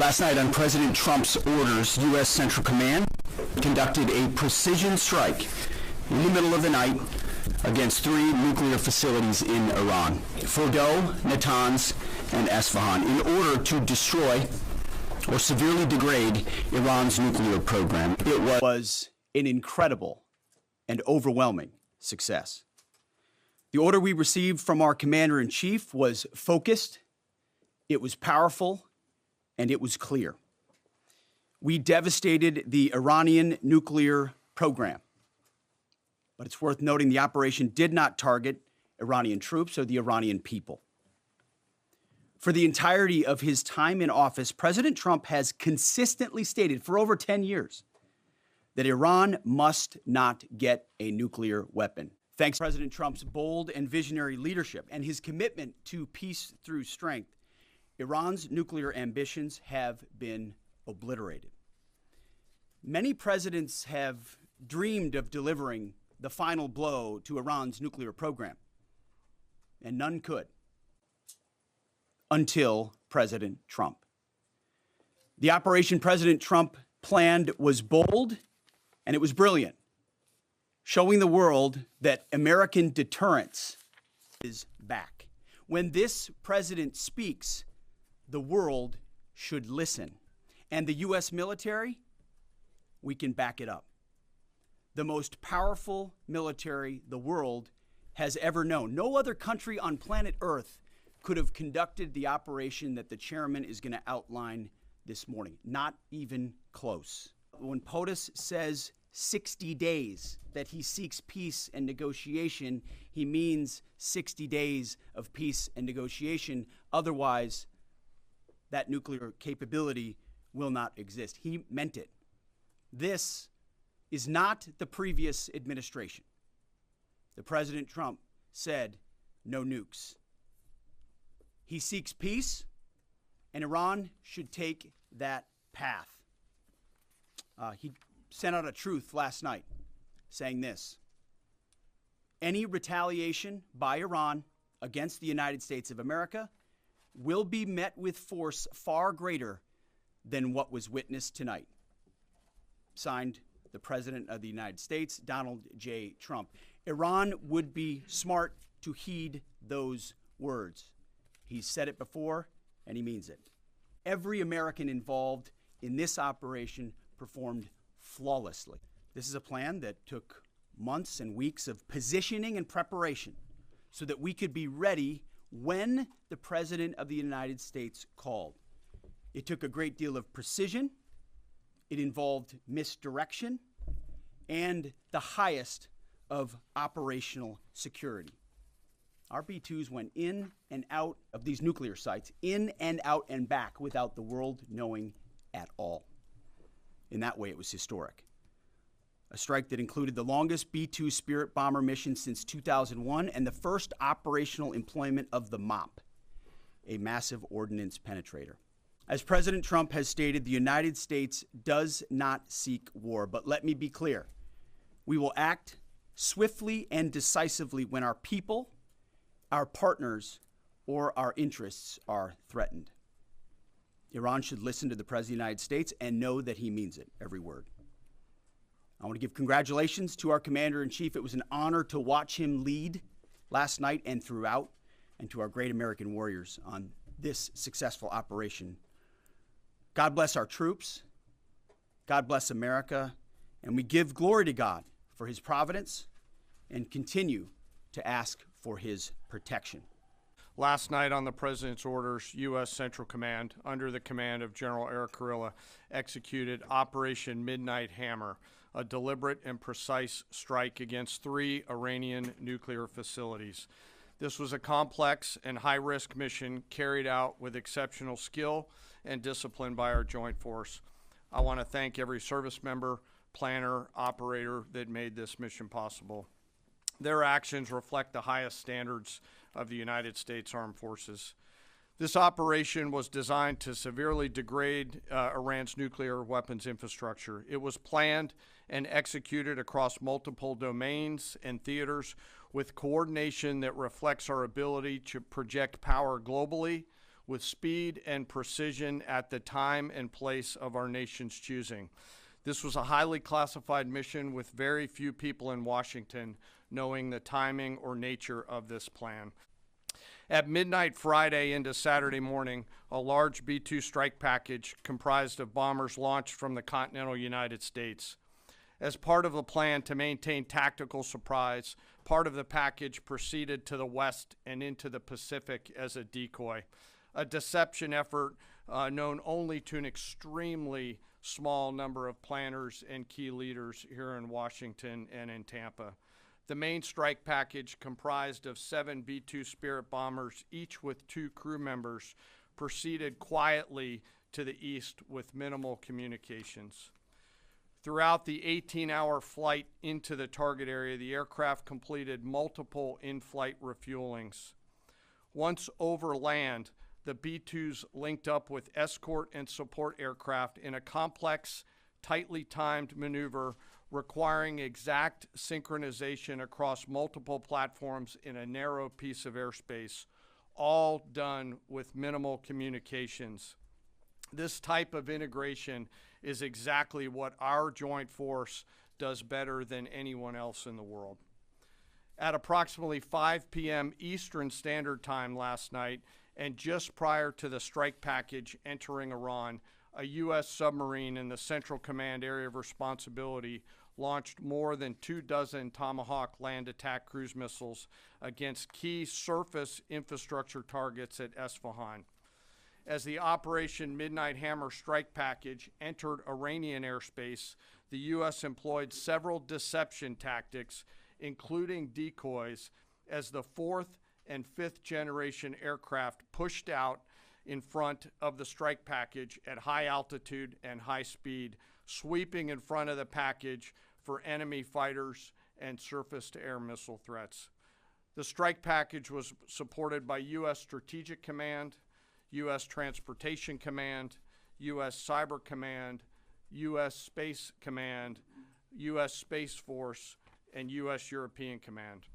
Last night, on President Trump's orders, U.S. Central Command conducted a precision strike in the middle of the night against 3 nuclear facilities in Iran, Fordo, Natanz, and Esfahan, in order to destroy or severely degrade Iran's nuclear program. It was an incredible and overwhelming success. The order we received from our commander-in-chief was focused, it was powerful, and it was clear. We devastated the Iranian nuclear program. But it's worth noting the operation did not target Iranian troops or the Iranian people. For the entirety of his time in office, President Trump has consistently stated for over 10 years that Iran must not get a nuclear weapon. Thanks to President Trump's bold and visionary leadership and his commitment to peace through strength, Iran's nuclear ambitions have been obliterated. Many presidents have dreamed of delivering the final blow to Iran's nuclear program, and none could until President Trump. The operation President Trump planned was bold and it was brilliant, showing the world that American deterrence is back. When this president speaks, the world should listen. And the U.S. military, we can back it up. The most powerful military the world has ever known. No other country on planet Earth could have conducted the operation that the chairman is going to outline this morning. Not even close. When POTUS says 60 days that he seeks peace and negotiation, he means 60 days of peace and negotiation. Otherwise, that nuclear capability will not exist. He meant it. This is not the previous administration. The President Trump said no nukes. He seeks peace, and Iran should take that path. He sent out a truth last night saying this: any retaliation by Iran against the United States of America will be met with force far greater than what was witnessed tonight. Signed, the President of the United States, Donald J. Trump. Iran would be smart to heed those words. He's said it before, and he means it. Every American involved in this operation performed flawlessly. This is a plan that took months and weeks of positioning and preparation so that we could be ready when the President of the United States called. It took a great deal of precision. It involved misdirection and the highest of operational security. Our B-2s went in and out of these nuclear sites, in and out and back, without the world knowing at all. In that way, it was historic. A strike that included the longest B-2 Spirit bomber mission since 2001 and the first operational employment of the MOP, a massive ordnance penetrator. As President Trump has stated, the United States does not seek war. But let me be clear. We will act swiftly and decisively when our people, our partners, or our interests are threatened. Iran should listen to the President of the United States and know that he means it, every word. I want to give congratulations to our Commander-in-Chief. It was an honor to watch him lead last night and throughout, and to our great American warriors on this successful operation. God bless our troops. God bless America. And we give glory to God for his providence and continue to ask for his protection. Last night, on the President's orders, U.S. Central Command, under the command of General Eric Kurilla, executed Operation Midnight Hammer, a deliberate and precise strike against 3 Iranian nuclear facilities. This was a complex and high-risk mission carried out with exceptional skill and discipline by our joint force. I want to thank every service member, planner, operator that made this mission possible. Their actions reflect the highest standards of the United States Armed Forces. This operation was designed to severely degrade Iran's nuclear weapons infrastructure. It was planned and executed across multiple domains and theaters with coordination that reflects our ability to project power globally with speed and precision at the time and place of our nation's choosing. This was a highly classified mission with very few people in Washington knowing the timing or nature of this plan. At midnight Friday into Saturday morning, a large B-2 strike package comprised of bombers launched from the continental United States. As part of the plan to maintain tactical surprise, part of the package proceeded to the west and into the Pacific as a decoy, a deception effort known only to an extremely small number of planners and key leaders here in Washington and in Tampa. The main strike package, comprised of 7 B-2 Spirit bombers, each with 2 crew members, proceeded quietly to the east with minimal communications. Throughout the 18-hour flight into the target area, the aircraft completed multiple in-flight refuelings. Once over land, the B-2s linked up with escort and support aircraft in a complex, tightly timed maneuver requiring exact synchronization across multiple platforms in a narrow piece of airspace, all done with minimal communications. This type of integration is exactly what our joint force does better than anyone else in the world. At approximately 5 p.m. Eastern Standard Time last night, and just prior to the strike package entering Iran, a U.S. submarine in the Central Command area of responsibility launched more than 24 Tomahawk land attack cruise missiles against key surface infrastructure targets at Isfahan. As the Operation Midnight Hammer strike package entered Iranian airspace, the U.S. employed several deception tactics, including decoys, as the 4th and 5th generation aircraft pushed out in front of the strike package at high altitude and high speed, sweeping in front of the package for enemy fighters and surface-to-air missile threats. The strike package was supported by U.S. Strategic Command, U.S. Transportation Command, U.S. Cyber Command, U.S. Space Command, U.S. Space Force, and U.S. European Command.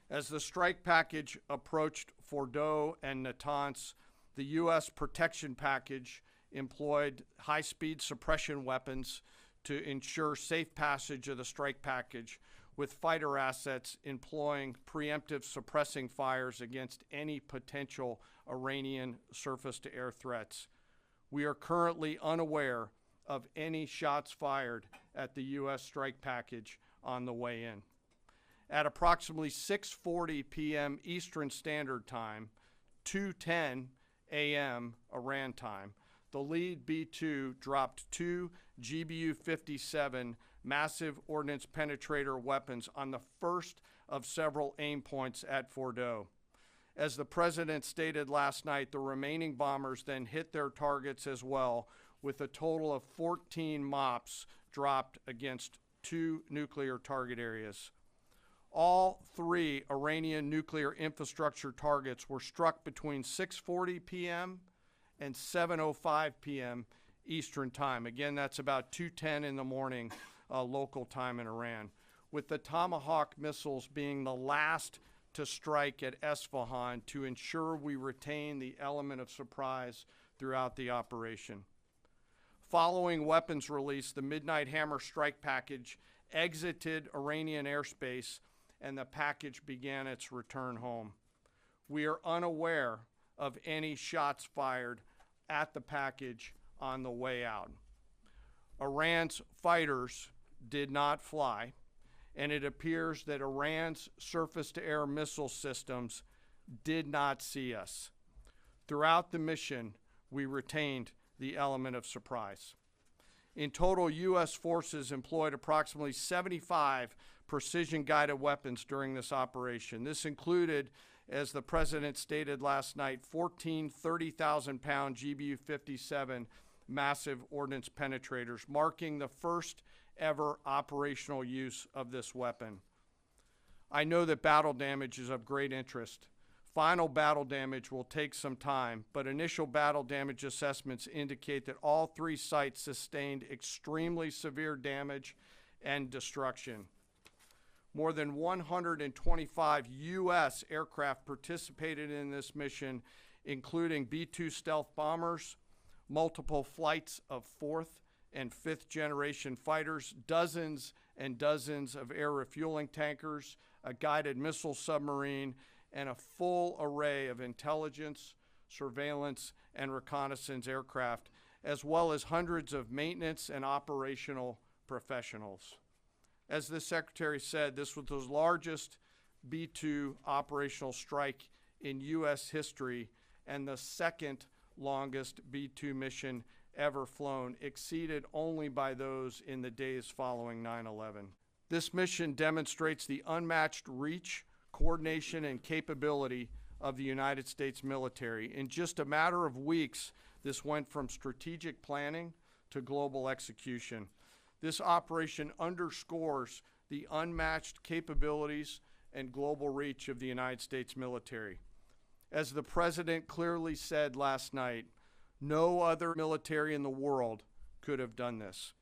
As the strike package approached Fordo and Natanz, the U.S. protection package employed high-speed suppression weapons to ensure safe passage of the strike package, with fighter assets employing preemptive suppressing fires against any potential Iranian surface-to-air threats. We are currently unaware of any shots fired at the U.S. strike package on the way in. At approximately 6:40 p.m. Eastern Standard Time, 2:10 a.m. Iran time, the lead B-2 dropped 2 GBU-57 massive Ordinance Penetrator weapons on the first of several aim points at Fordo. As the President stated last night, the remaining bombers then hit their targets as well, with a total of 14 MOPs dropped against 2 nuclear target areas. All 3 Iranian nuclear infrastructure targets were struck between 6:40 p.m. and 7:05 p.m. Eastern Time. Again, that's about 2:10 in the morning local time in Iran, with the Tomahawk missiles being the last to strike at Isfahan to ensure we retain the element of surprise throughout the operation. Following weapons release, the Midnight Hammer strike package exited Iranian airspace and the package began its return home. We are unaware of any shots fired at the package on the way out. Iran's fighters did not fly, and it appears that Iran's surface-to-air missile systems did not see us. Throughout the mission, we retained the element of surprise. In total, U.S. forces employed approximately 75 precision-guided weapons during this operation. This included, as the President stated last night, 14 30,000-pound GBU-57 massive ordnance penetrators, marking the first ever operational use of this weapon. I know that battle damage is of great interest. Final battle damage will take some time, but initial battle damage assessments indicate that all 3 sites sustained extremely severe damage and destruction. More than 125 U.S. aircraft participated in this mission, including B-2 stealth bombers, multiple flights of fourth and fifth generation fighters, dozens and dozens of air refueling tankers, a guided missile submarine, and a full array of intelligence, surveillance, and reconnaissance aircraft, as well as hundreds of maintenance and operational professionals. As the Secretary said, this was the largest B-2 operational strike in U.S. history and the second longest B-2 mission ever flown, exceeded only by those in the days following 9/11. This mission demonstrates the unmatched reach, coordination, and capability of the United States military. In just a matter of weeks, this went from strategic planning to global execution. This operation underscores the unmatched capabilities and global reach of the United States military. As the President clearly said last night, no other military in the world could have done this.